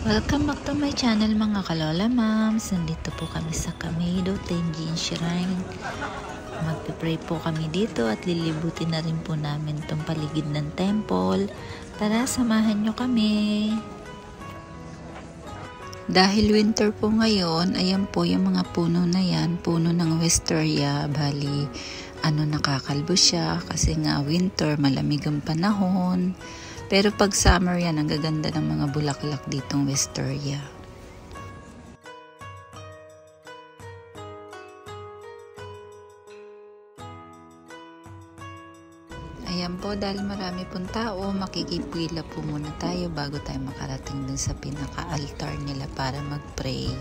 Welcome back to my channel mga kalola moms. Nandito po kami sa Kameido Tenjin Shrine. Magpipray po kami dito at lilibutin na rin po namin itong paligid ng temple. Tara, samahan nyo kami. Dahil winter po ngayon, ayan po yung mga puno na yan, puno ng wisteria. Bali, nakakalbo siya kasi nga winter, malamig ang panahon. Pero pag summer yan, ang gaganda ng mga bulaklak ditong wisteria. Ayan po, dahil marami pong tao, makikipila po muna tayo bago tayo makarating dun sa pinaka-altar nila para mag-pray.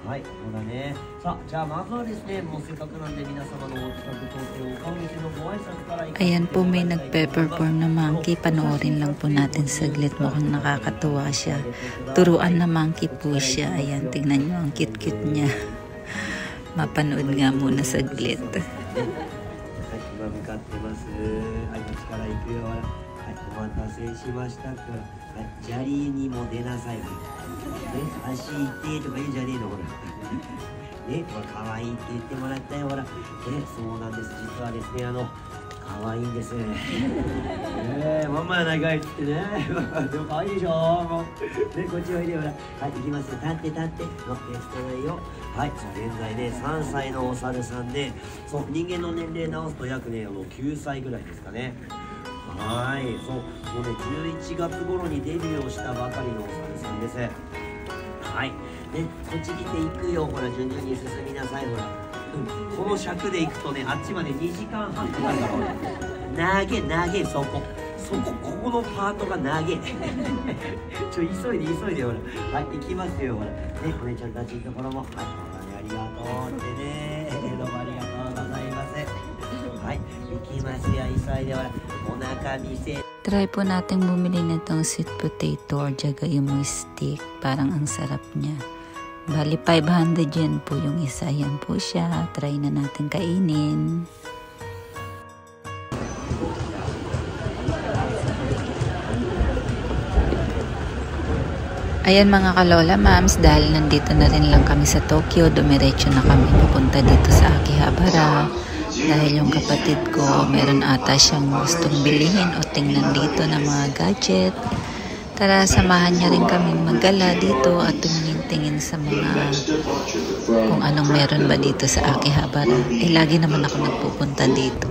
はい、そうだね。さあ、じゃあまずはですね、もうせっかくなんで皆様のお近く当選お顔見せのご挨拶からいかが Ayan po, may nag-peppercorn na monkey. Panoorin lang po natin saglit. Mukhang nakakatuwa siya. Turuan na monkey po siya. Ayan, tingnan nyo ang cute-cute niya. Mapanood nga muna saglit. はい、今向かってます。はい、こっちから行くよ。はい、お待たせしました。はい、砂利にも出なさい。ね、足痛いとか言うんじゃねえの、ほら。ね、ほら、可愛いって言ってもらったよ、ほら。ね、そうなんです。実はですね、可愛いんです。ママやないかいってね。でも可愛いでしょ。もう。ね、こっちおいでよ、ほら。はい、行きます。立って立って。の、レストランよ。はい、そう現在ね、3歳のお猿さんで、そう、人間の年齢直すと約ね、9歳ぐらいですかね。はい、そう、もうね、11月頃にデビューをしたばかりのお猿さんです。はい、ね、こっち来て行くよ、ほら、順々に進みなさい、ほら。この尺で行くとね、あっちまで2時間半かかるから、ほら。投げ、そこ、ここのパートが投げ。急いで、ほら。はい、行きますよ、ほら。ね、お姉ちゃんたちのところも、はい、ありがとうってね。どうもありがとうございます。はい、行きますよ、急いで、ほら。お腹見せ。Try po natin bumili nitong sweet potato or jagaimoy stick. Parang ang sarap niya. Bali 500 yen po yung isa. Yan po siya. Try na natin kainin. Ayan mga kalola moms, dahil nandito na rin lang kami sa Tokyo, dumiretso na kami papunta dito sa Akihabara. Dahil yung kapatid ko, meron ata siyang gustong bilihin o tingnan dito ng mga gadget. Tara, samahan niya rin kami maggala dito at tumingin-tingin sa mga kung anong meron ba dito sa Akihabara. Eh, lagi naman ako nagpupunta dito.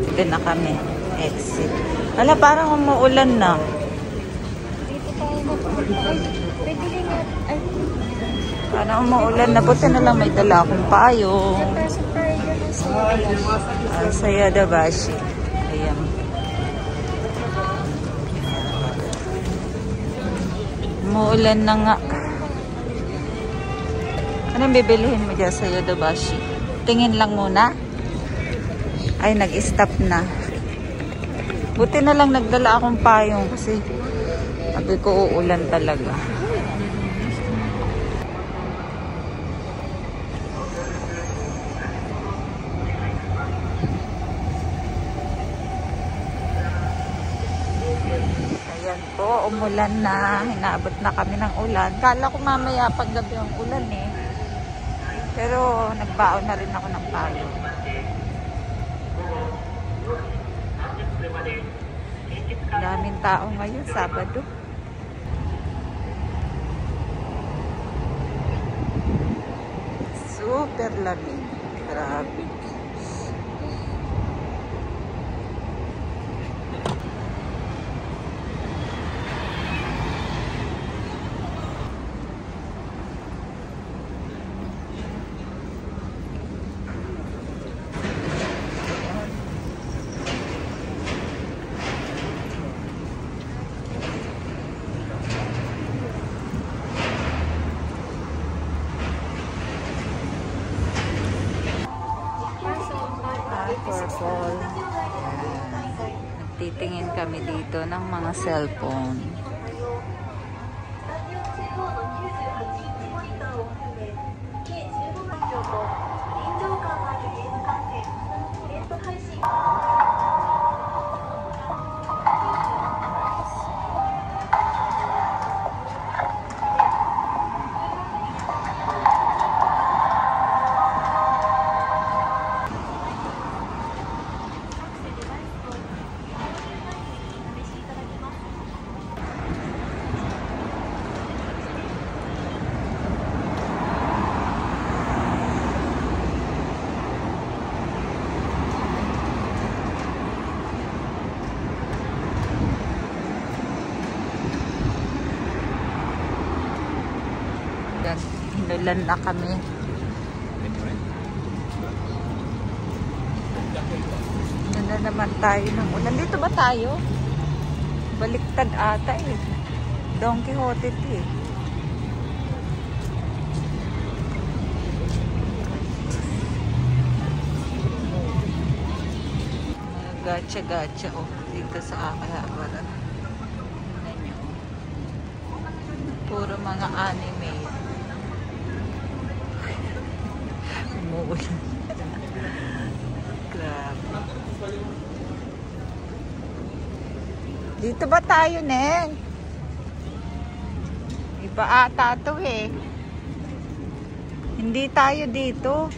Dito na kami. Exit. Wala, parang umuulan na. Parang umuulan na. Buti na lang may dala akong payong. Sa Yadabashi. Ayan. Umuulan na nga. Anong bibilihin mo dyan sa Yadabashi? Tingin lang muna. Ay, nag-stop na. Buti na lang nagdala akong payong kasi sabi ko uulan talaga. Umulan na, hinaabot na kami ng ulan. Kala ko mamaya paggabi ang ulan eh. Pero nagbaon na rin ako ng payo. Daming tao ngayon, Sabado. Super lamig. Grabe. Purple. Nagtitingin kami dito ng mga cellphone. Hinulan na kami. Na naman tayo ng ulan. Dito ba tayo? Baliktad ata eh. Don Quixote eh. Gacha-gacha oh. Dito sa Akihabara. Puro mga anime. Umuulan. Grabe. Dito ba tayo, Neng? Iba ata to eh. Hindi tayo dito.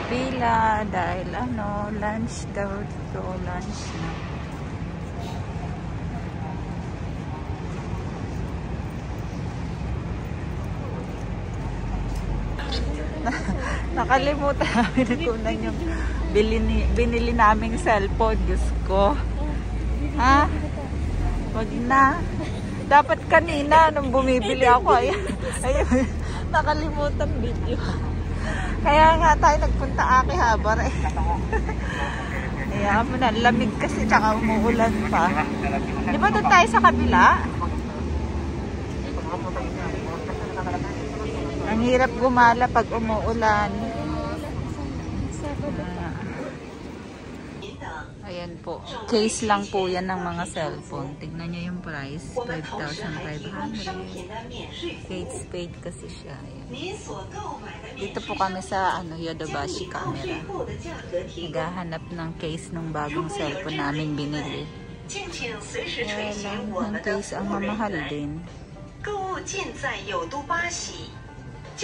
Pila dahil lunch daw dito, lunch na. Nakalimutan namin na kunan yung binili naming cellphone. Diyos ko. Ha? Wag na. Dapat kanina nung bumibili ako. Ayun. Nakalimutan video. Kaya nga tayo nagpunta Akihabara eh. Kaya mo na, lamig kasi tsaka umuulan pa. Di ba doon tayo sa kabila? Ang hirap gumala pag umuulan. Ayan po. Case lang po yan ng mga cellphone. Tignan nyo yung price. 5,500. Kate Spade kasi siya. Ayan. Dito po kami sa Yadabashi camera. Naghahanap ng case ng bagong cellphone namin binili. Ang case ang mamahal din.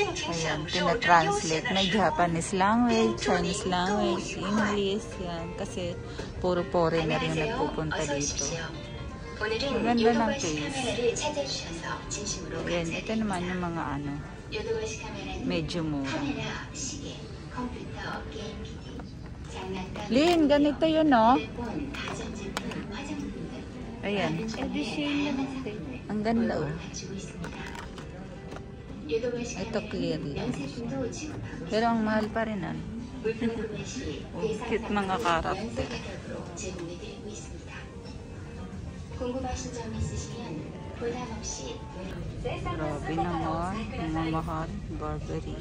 Ayan, tina-translate. May Japanese language, Chinese language, English, yan. Kasi puro foreigner yung nagpupunta dito. Maganda ng case. Ayan, ito naman yung mga ano, medyo mura. Lin, ganito yun, no? Ayan. Ang ganda, oh. Ito clear lang. Pero ang mahal pa rin, ano? Oh, cute mga karakter. Grabe naman, mga mahal, Burberry.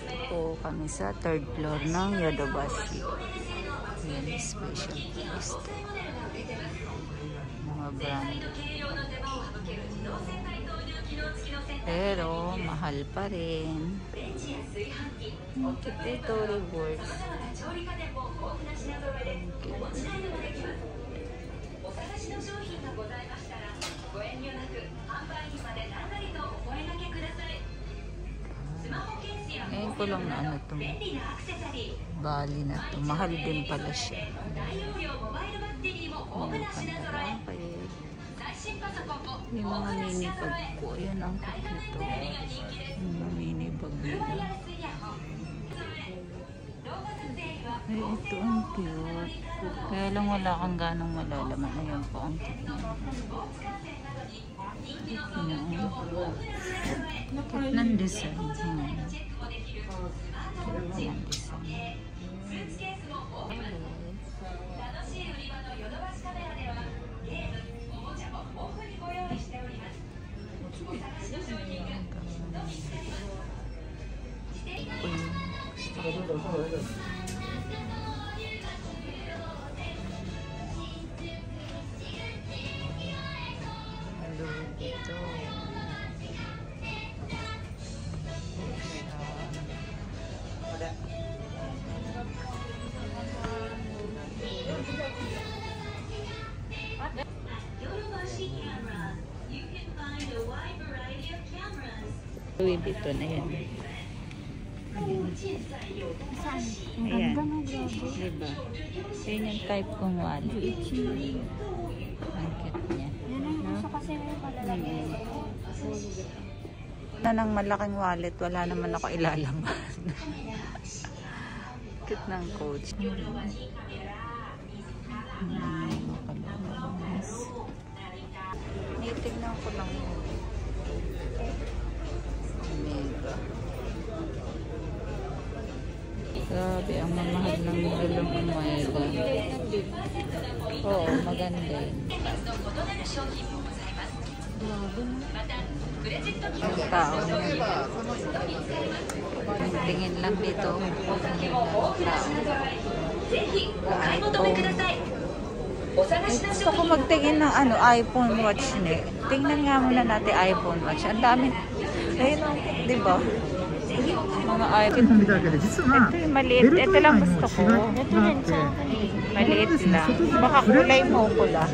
Ito kami sa third floor ng Yodobashi. Yan, special taste. Mga brand. Pero mahal pa rin. Ito rewards. Ngayon ko lang na ano ito. Bali na ito. Mahal din pala siya. Yung mga mini bag ko. Ayan ang cute nito. Yung mga mini bag nila. Ay, ito ang cute. Kaya lang wala kang ganong malalaman. Ayan po ang cute nila. Cute ng design. Cute ng design. Louis Vuitton, ayan. Ayan. Diba? Ayan yung type kong wallet. Ang cute niya. Na ng malaking wallet, wala naman ako ilalaman. Cute ng coach. Nitignan ko lang yun. Grabe, ang mamahal ng gulong Omega. Oo, maganda yun. Ang tao niya. Tingin lang dito. Gusto ko magtingin ng ano, iPhone watch niya. Tingnan nga muna natin iPhone watch. Ang dami. Ayun, diba? Mga iPhone. Ito yung maliit. Ito lang gusto ko. Maliit lang. Baka kulay mo pula.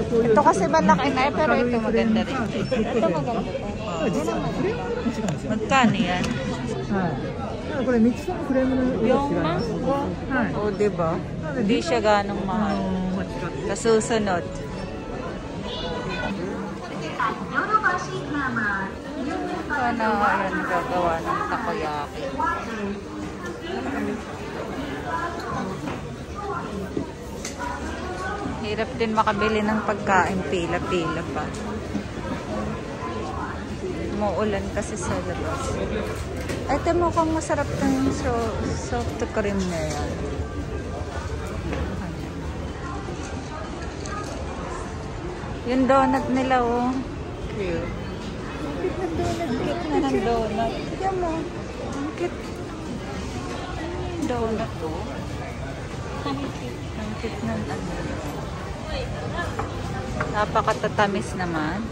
Ito kasi malaki na pero ito maganda rin. Ito maganda pa. Magkano yan? Yung mango. O, diba? Hindi siya ganong mahal. Kasusunod. Sana ayan gagawa ng takoyaki. Hirap din makabili ng pagkain, pila-pila pa. Umuulan kasi sa labas. Ito mukhang masarap ng soft cream na yan. Yung donut nila, oh. Cute. Cute na ng donut. Tignan mo. Ang cute. Donut, oh. Ang cute ng ano. Napakatatamis naman.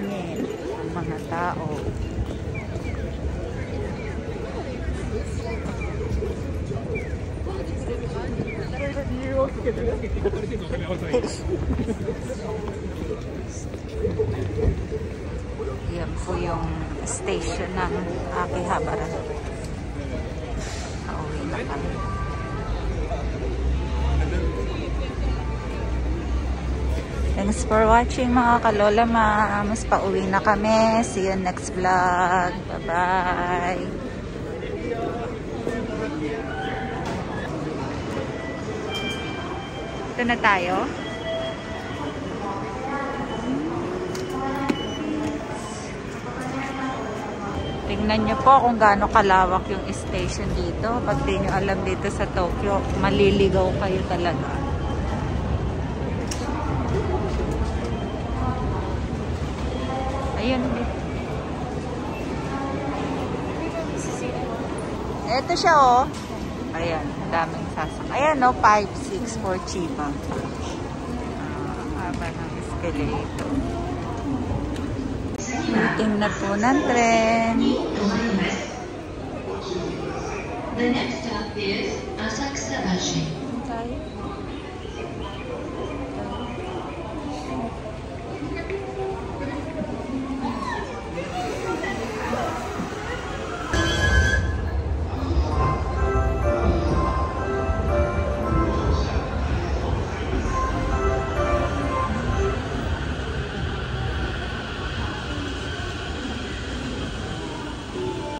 tanongin ang mga tao. Yan po yung station ng Akihabara. Pauwi na kami. Thanks for watching mga kalola mams. Pauwi na kami. See you next vlog. Bye-bye. Ito na tayo. Tingnan nyo po kung gaano kalawak yung station dito. Pag di nyo alam dito sa Tokyo, maliligaw kayo talaga. Ayun. Ito siya oh. Ayan, daming sasakyan. Ayan oh, 5, 6 for Chiba. Haba ng escalator. Waiting na po ng tren. The next stop is Asakusa Ashi.